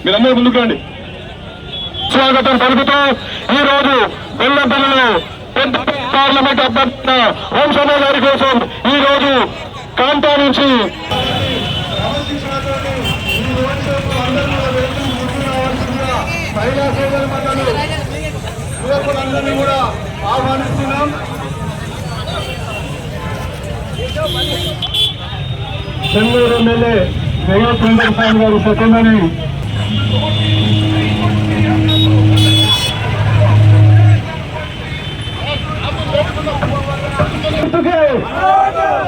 మీరందరూ ముందుకు రండి. స్వాగతం పలుకుతూ ఈ రోజు బెల్లంపల్లిలో పెద్ద పార్లమెంట్ అభ్యర్థి వంశమ్మ గారి కోసం ఈ రోజు కాంతా నుంచి యువకులందరినీ కూడా ఆహ్వానిస్తున్నాం. చెన్నూరు ఎమ్మెల్యే జగత్ చంద్రస్వామి గారు సత్యమని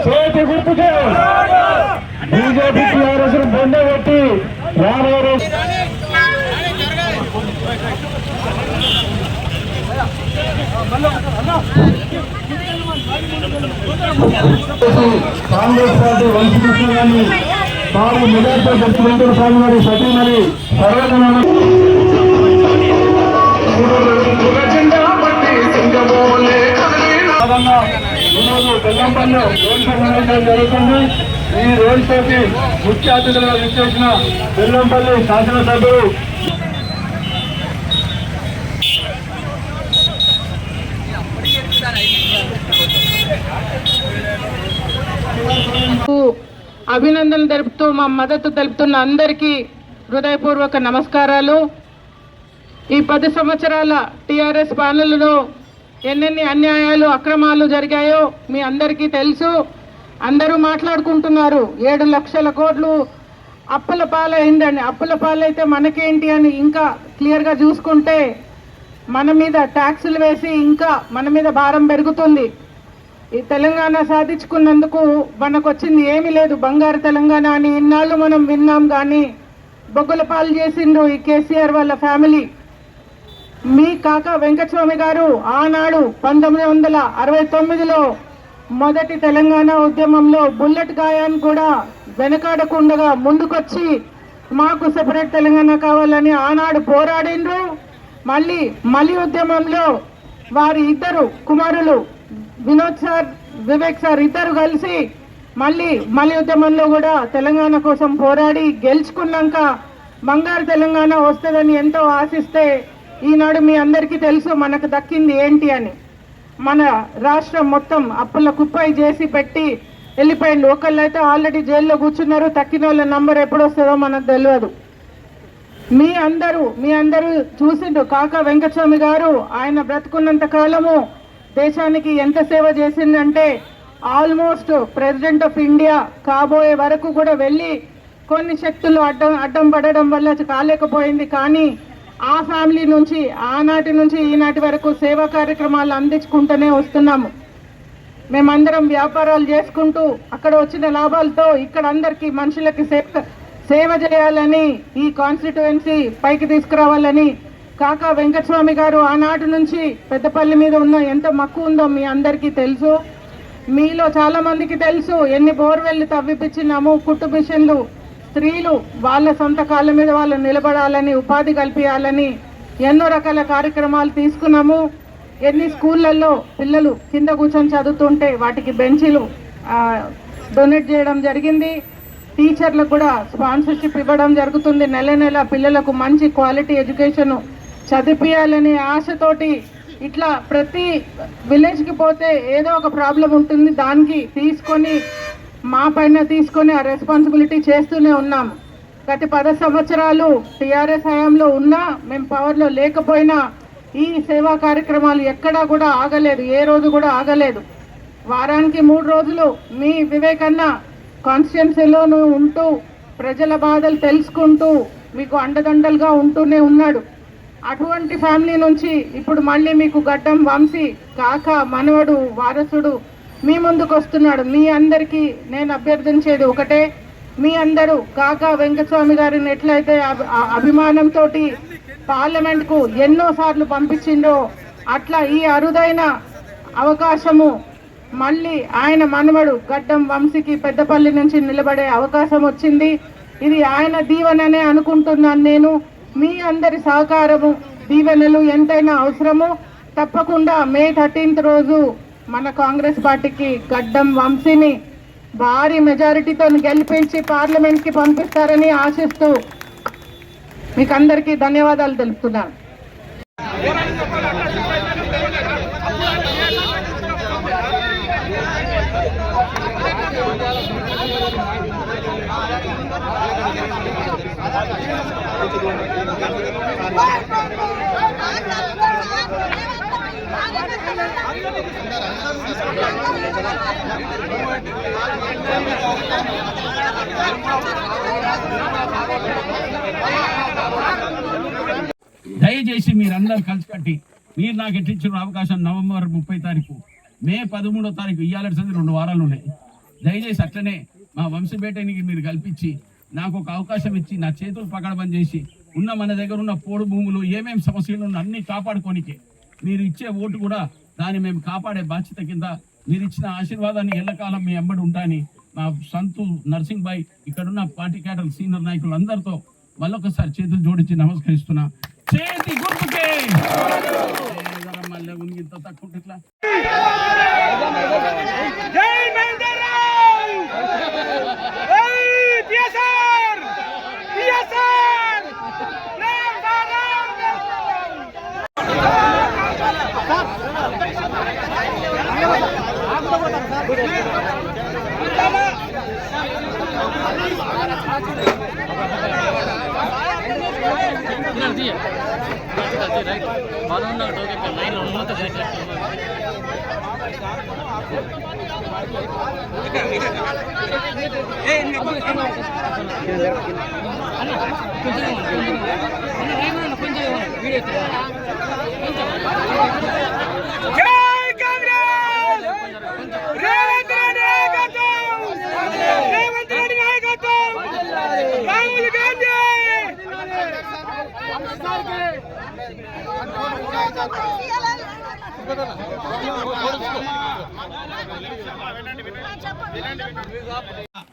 చేతి గుర్తుకే బీజేపీ టీఆర్ఎస్ బొండ పెట్టి రాబోయే కాంగ్రెస్ పార్టీ వంశకృష్ణాన్ని తాను మెజార్టీతో వెంకట స్వామి గారి సతీమణి సర్వజన ఈరోజు బెల్లంపల్లి రోడ్ షో నిర్వహించడం జరుగుతుంది. ఈ రోడ్ షోకి ముఖ్య అతిథులుగా విచ్చేసిన బెల్లంపల్లి శాసనసభ్యులు అభినందనలు తెలుపుతూ మా మద్దతు తెలుపుతున్న అందరికీ హృదయపూర్వక నమస్కారాలు. ఈ 10 సంవత్సరాల టీఆర్ఎస్ పాలనలో ఎన్నెన్ని అన్యాయాలు అక్రమాలు జరిగాయో మీ అందరికీ తెలుసు. అందరూ మాట్లాడుకుంటున్నారు 7 లక్షల కోట్లు అప్పుల పాలైందని. అప్పుల పాలైతే మనకేంటి అని ఇంకా క్లియర్గా చూసుకుంటే మన మీద ట్యాక్సులు వేసి ఇంకా మన మీద భారం పెరుగుతుంది. ఈ తెలంగాణ సాధించుకున్నందుకు మనకు వచ్చింది ఏమీ లేదు. బంగారు తెలంగాణ అని ఇన్నాళ్ళు మనం విన్నాం, కానీ బొగ్గుల పాలు చేసిండ్రు ఈ కేసీఆర్ వాళ్ళ ఫ్యామిలీ. మీ కాకా వెంకటస్వామి గారు ఆనాడు 1969లో మొదటి తెలంగాణ ఉద్యమంలో బుల్లెట్ గాయాన్ని కూడా వెనకాడకుండా ముందుకొచ్చి మాకు సెపరేట్ తెలంగాణ కావాలని ఆనాడు పోరాడిండ్రు. మళ్ళీ ఉద్యమంలో వారి ఇద్దరు కుమారులు వినోద్ సార్, వివేక్ సార్ ఇద్దరు కలిసి మళ్ళీ ఉద్యమంలో కూడా తెలంగాణ కోసం పోరాడి గెలుచుకున్నాక బంగారు తెలంగాణ వస్తుందని ఎంతో ఆశిస్తే ఈనాడు మీ అందరికీ తెలుసు మనకు దక్కింది ఏంటి అని. మన రాష్ట్రం మొత్తం అప్పుల కుప్పై చేసి పెట్టి వెళ్ళిపోయింది. ఒకళ్ళైతే ఆల్రెడీ జైల్లో కూర్చున్నారు. తక్కిన వాళ్ళ నంబర్ ఎప్పుడు వస్తుందో మనకు తెలియదు. మీ అందరూ చూసిండ్రు కాకా వెంకటస్వామి గారు ఆయన బ్రతుకున్నంత కాలము దేశానికి ఎంత సేవ చేసిందంటే ఆల్మోస్ట్ ప్రెసిడెంట్ ఆఫ్ ఇండియా కాబోయే వరకు కూడా వెళ్ళి కొన్ని శక్తులు అడ్డం పడడం వల్ల కాలేకపోయింది. కానీ ఆ ఫ్యామిలీ నుంచి ఆనాటి నుంచి ఈనాటి వరకు సేవా కార్యక్రమాలు అందించుకుంటూనే వస్తున్నాము. మేమందరం వ్యాపారాలు చేసుకుంటూ అక్కడ వచ్చిన లాభాలతో ఇక్కడ అందరికీ మనుషులకి సేవ చేయాలని, ఈ కాన్స్టిట్యుయెన్సీ పైకి తీసుకురావాలని కాకా వెంకటస్వామి గారు ఆనాటి నుంచి పెద్దపల్లి మీద ఉన్న ఎంత మక్కువ ఉందో మీ అందరికీ తెలుసు. మీలో చాలా మందికి తెలుసు ఎన్ని బోర్వెల్లు తవ్విపించినాము. కుట్టు మిషన్లు, స్త్రీలు వాళ్ళ సొంత కాళ్ళ మీద వాళ్ళు నిలబడాలని, ఉపాధి కల్పించాలని ఎన్నో రకాల కార్యక్రమాలు తీసుకున్నాము. ఎన్ని స్కూళ్ళల్లో పిల్లలు కింద కూర్చొని చదువుతుంటే వాటికి బెంచీలు డొనేట్ చేయడం జరిగింది. టీచర్లకు కూడా స్పాన్సర్షిప్ ఇవ్వడం జరుగుతుంది. నెల పిల్లలకు మంచి క్వాలిటీ ఎడ్యుకేషన్ చదివించాలనే ఆశతోటి ఇట్లా ప్రతి విలేజ్కి పోతే ఏదో ఒక ప్రాబ్లం ఉంటుంది. దానికి మా పైన తీసుకొని ఆ రెస్పాన్సిబిలిటీ చేస్తూనే ఉన్నాము. గత 10 సంవత్సరాలు టీఆర్ఎస్ హయాంలో ఉన్నా, మేము పవర్లో లేకపోయినా ఈ సేవా కార్యక్రమాలు ఎక్కడా కూడా ఆగలేదు, ఏ రోజు కూడా ఆగలేదు. వారానికి 3 రోజులు మీ వివేకన్న కాన్స్టిట్యుయెన్సీలోనూ ఉంటూ ప్రజల బాధలు తెలుసుకుంటూ మీకు అండదండలుగా ఉంటూనే ఉన్నాడు. అటువంటి ఫ్యామిలీ నుంచి ఇప్పుడు మళ్ళీ మీకు గడ్డం వంశీ కాక మనవడు వారసుడు మీ ముందుకు వస్తున్నాడు. మీ అందరికీ నేను అభ్యర్థించేది ఒకటే, మీ అందరూ కాకా వెంకటస్వామి గారిని ఎట్లయితే అభిమానంతో పార్లమెంట్కు ఎన్నోసార్లు పంపించిండో అట్లా ఈ అరుదైన అవకాశము మళ్ళీ ఆయన మనవడు గడ్డం వంశీకి పెద్దపల్లి నుంచి నిలబడే అవకాశం వచ్చింది. ఇది ఆయన దీవెననే అనుకుంటున్నాను నేను. మీ అందరి సహకారము దీవెనలు ఎంతైనా అవసరము. తప్పకుండా మే 13th రోజు మన కాంగ్రెస్ పార్టీకి గడ్డం వంశీని భారీ మెజారిటీతో గెలిపించి పార్లమెంట్కి పంపిస్తారని ఆశిస్తూ మీకు అందరికీ ధన్యవాదాలు తెలుపుతున్నాను. దయచేసి మీరందరూ కలిసి కట్టి మీరు నాకు ఎట్టించిన అవకాశం నవంబర్ 30 తారీఖు, మే 13వ తారీఖు ఇయ్యాల 2 వారాలు ఉన్నాయి. దయచేసి అట్లనే మా వంశబేటనికి మీరు కల్పించి నాకు ఒక అవకాశం ఇచ్చి నా చేతులు పకడబంద్ చేసి ఉన్న మన దగ్గర ఉన్న పోడు భూములు ఏమేమి సమస్యలు ఉన్న అన్ని కాపాడుకోనికే మీరు ఇచ్చే ఓటు కూడా దాన్ని మేము కాపాడే బాధ్యత కింద మీరు ఇచ్చిన ఆశీర్వాదాన్ని ఎల్లకాలం మీ ఎంబడి ఉంటాయని మా సంతు నర్సింగ్ బాయ్ ఇక్కడున్న పార్టీ క్యాడర్ సీనియర్ నాయకులు అందరితో మళ్ళొకసారి చేతులు జోడించి నమస్కరిస్తున్నా. చేతి గుర్తుకే మళ్ళీ ఇంత తక్కువ ఇట్లా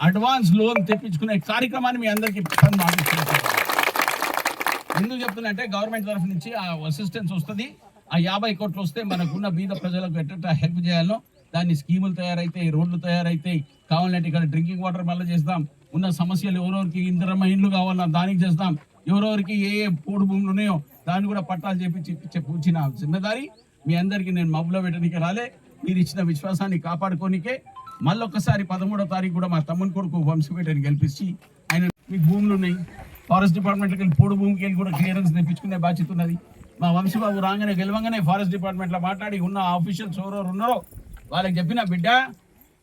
అడ్వాన్స్ లోన్ తెప్పించుకునే కార్యక్రమాన్ని మీ అందరికీ ఎందుకు చెప్తున్నా అంటే గవర్నమెంట్ తరఫు నుంచి ఆ అసిస్టెన్స్ వస్తుంది. ఆ 50 కోట్లు వస్తే మనకున్న బీద ప్రజలకు ఎట్లా హెల్ప్ చేయాలో దాన్ని స్కీములు తయారైతాయి, రోడ్లు తయారైతాయి, కావాలంటే ఇక్కడ డ్రింకింగ్ వాటర్ మళ్ళీ చేస్తాం. ఉన్న సమస్యలు ఎవరెవరికి ఇందిరమ్మ ఇండ్లు కావాలన్నా దానికి చేస్తాం. ఎవరెవరికి ఏ పోడు భూములు ఉన్నాయో దాన్ని కూడా పట్టాలు చేపించి పూచిన జిమ్మేదారి మీ అందరికీ. నేను మబ్బులో పెట్టడానికి రాలే, మీరు ఇచ్చిన విశ్వాసాన్ని కాపాడుకోనికే మళ్ళొక్కసారి 13వ తారీఖు కూడా మా తమ్ముని కొడుకు వంశపేటని గెలిపించి ఆయన మీకు భూములు ఉన్నాయి ఫారెస్ట్ డిపార్ట్మెంట్కి వెళ్ళి పోడు భూమికి వెళ్ళి కూడా క్లియరెన్స్ తెప్పించుకునే బాధ్యత ఉన్నది. మా వంశబాబు రాగానే గెలవంగానే ఫారెస్ట్ డిపార్ట్మెంట్లో మాట్లాడి ఉన్న ఆఫీషియల్స్ ఎవరెవరు ఉన్నారో వాళ్ళకి చెప్పిన బిడ్డ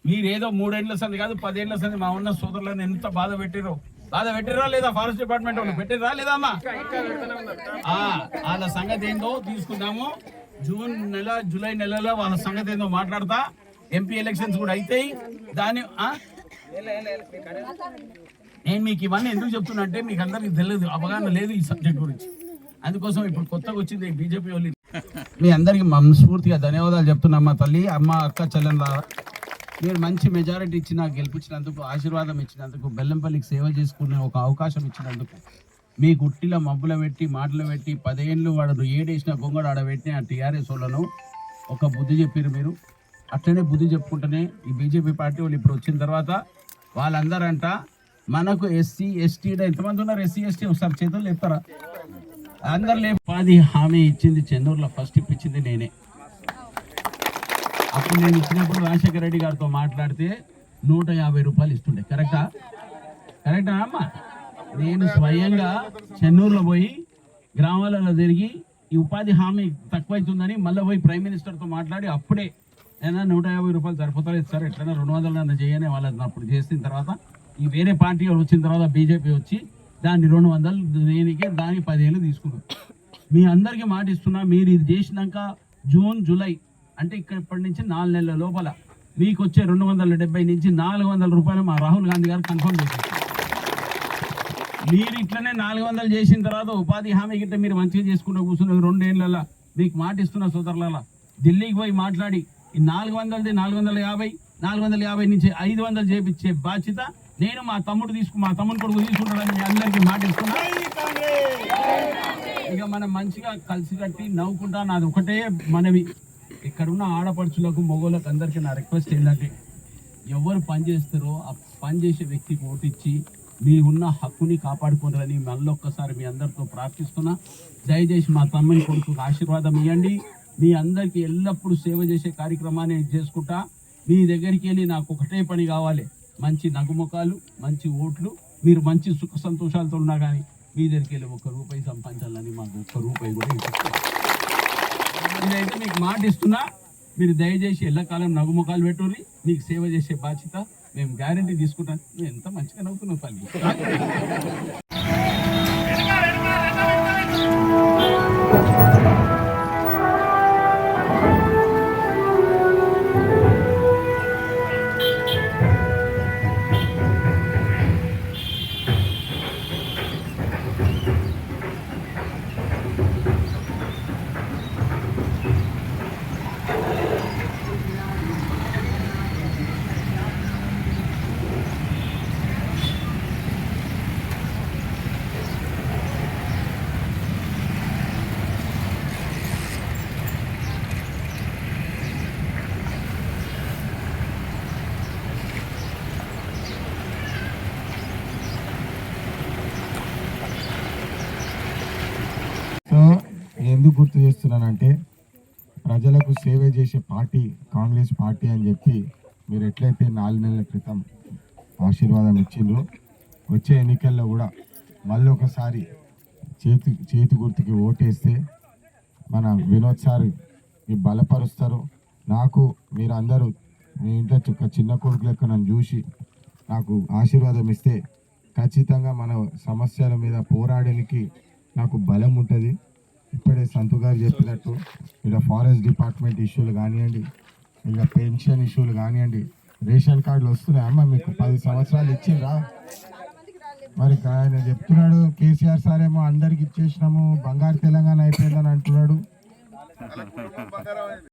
మీరు ఏదో 3 ఏళ్ల సంది కాదు 10 ఏళ్ల సంది మా ఉన్న సోదరులను ఎంత బాధ పెట్టిరా లేదా ఫారెస్ట్ డిపార్ట్మెంట్ వాళ్ళు పెట్టిరా లేదా అమ్మా వాళ్ళ సంగతి ఏందో తీసుకుందాము. జూన్ నెల జూలై నెలలో వాళ్ళ సంగతి ఏందో మాట్లాడతా. ఎంపీ ఎలక్షన్స్ కూడా అవుతాయి. దాని నేను మీకు ఇవన్నీ ఎందుకు చెప్తున్నా అంటే మీకు అందరికి తెలియదు, అవగాహన లేదు ఈ సబ్జెక్ట్ గురించి. అందుకోసం ఇప్పుడు కొత్తగా వచ్చింది బీజేపీ వాళ్ళు. మీ అందరికి మనస్ఫూర్తిగా ధన్యవాదాలు చెప్తున్నా. మా తల్లి అమ్మ అక్క చెల్లెళ్ళ మీరు మంచి మెజారిటీ ఇచ్చి నాకు గెలిపించినందుకు, ఆశీర్వాదం ఇచ్చినందుకు, బెల్లంపల్లికి సేవ చేసుకునే ఒక అవకాశం ఇచ్చినందుకు, మీ గుట్టిలో మబ్బుల పెట్టి మాటలు పెట్టి 10 ఏళ్ళు వాడు ఏడేసిన గొంగడు ఆడబెట్టిన ఆ టీఆర్ఎస్ వాళ్ళను ఒక బుద్ధి చెప్పారు. మీరు అట్లనే బుద్ధి చెప్పుకుంటేనే ఈ బీజేపీ పార్టీ వాళ్ళు ఇప్పుడు వచ్చిన తర్వాత వాళ్ళందరంట మనకు ఎస్సీ ఎస్టీ ఎంతమంది ఉన్నారు? ఎస్సీ ఎస్టీ ఒకసారి చేతులు లేపుతారా? అందరు లేపు. ఉపాధి హామీ ఇచ్చింది చెన్నూరులో ఫస్ట్ ఇప్పించింది నేనే. అప్పుడు నేను ఇచ్చినప్పుడు రాజశేఖర రెడ్డి గారితో మాట్లాడితే 150 రూపాయలు ఇస్తుండే. కరెక్టా అమ్మా? నేను స్వయంగా చెన్నూరులో పోయి గ్రామాలలో తిరిగి ఈ ఉపాధి హామీ తక్కువైతుందని మళ్ళీ పోయి ప్రైమ్ మినిస్టర్తో మాట్లాడి అప్పుడే అయినా 150 రూపాయలు సరిపోతలేదు సార్, ఎట్లయినా 200 చేయని వాళ్ళని అప్పుడు చేసిన తర్వాత ఈ వేరే పార్టీ వచ్చిన తర్వాత బీజేపీ వచ్చి దాన్ని 200 దేనికే దానికి 10 ఏళ్ళు తీసుకున్నాం. మీ అందరికీ మాట ఇస్తున్నా, మీరు ఇది చేసినాక జూన్ జూలై అంటే ఇప్పటి నుంచి 4 నెలల లోపల మీకు వచ్చే 270 నుంచి 400 రూపాయలు మా రాహుల్ గాంధీ గారు కన్ఫర్మ్ చేశారు. మీరు ఇట్లనే 400 చేసిన తర్వాత ఉపాధి హామీ గిట్ట మీరు మంచిగా చేసుకుంటూ కూర్చున్న 2 ఏళ్ళ మీకు మాట ఇస్తున్న సోదరుల ఢిల్లీకి పోయి మాట్లాడి ఈ 400ది 450 నుంచి 500 చేపించే బాధ్యత నేను మా తమ్ముడు కొడుకు తీసుకుంటానని మీ అందరికీ మాట ఇస్తున్నా. ఇక మనం మంచిగా కలిసి కట్టి నవ్వుకుంటా. నాది ఒకటే మనవి, ఇక్కడ ఉన్న ఆడపడుచులకు మగోళ్ళకు అందరికీ నా రిక్వెస్ట్ ఏంటంటే, ఎవరు పని చేస్తారో ఆ పని చేసే వ్యక్తికి ఓటిచ్చి మీ ఉన్న హక్కుని కాపాడుకోవాలని మళ్ళొక్కసారి మీ అందరితో ప్రార్థిస్తున్నా. దయచేసి మా తమ్ముని కొడుకు ఆశీర్వాదం ఇవ్వండి. మీ అందరికీ ఎల్లప్పుడూ సేవ చేసే కార్యక్రమాన్ని చేసుకుంటా. మీ దగ్గరికి వెళ్ళి నాకు ఒకటే పని కావాలి, మంచి నగుముఖాలు, మంచి ఓట్లు. మీరు మంచి సుఖ సంతోషాలతో ఉన్నా కానీ మీ దగ్గరికి వెళ్ళి ₹1 సంపాదించాలని మాకు ₹1 కూడా ఇస్తారు. నేనైతే మీకు మాట ఇస్తున్నా, మీరు దయచేసి ఎల్లకాలం నగుముఖాలు పెట్టుర్రి. మీకు సేవ చేసే బాధ్యత మేము గ్యారంటీ తీసుకుంటాను. నేను ఎంత మంచిగా నవ్వుతున్నావు పల్లి. సో ఎందుకు గుర్తు చేస్తున్నానంటే, ప్రజలకు సేవ చేసే పార్టీ కాంగ్రెస్ పార్టీ అని చెప్పి మీరు ఎట్లయితే 4 నెలల క్రితం ఆశీర్వాదం ఇచ్చిండ్రో, వచ్చే ఎన్నికల్లో కూడా మళ్ళీ ఒకసారి చేతి గుర్తుకి ఓటేస్తే మన వినోద్ సార్ మీ బలపరుస్తారు. నాకు మీరందరూ మీ ఇంట్లో ఒక చిన్న కొడుకు లెక్క నన్ను చూసి నాకు ఆశీర్వాదం ఇస్తే ఖచ్చితంగా మన సమస్యల మీద పోరాడడానికి నాకు బలం ఉంటుంది. ఇప్పుడే సంతు గారు చెప్పినట్టు ఇలా ఫారెస్ట్ డిపార్ట్మెంట్ ఇష్యూలు కానివ్వండి, ఇలా పెన్షన్ ఇష్యూలు కానివ్వండి, రేషన్ కార్డులు వస్తున్నాయమ్మా మీకు 10 సంవత్సరాలు ఇచ్చిండ్రా? మరి ఆయన చెప్తున్నాడు కేసీఆర్ సార్ ఏమో అందరికి ఇచ్చేసినాము, బంగారు తెలంగాణ అయిపోయిందని అంటున్నాడు.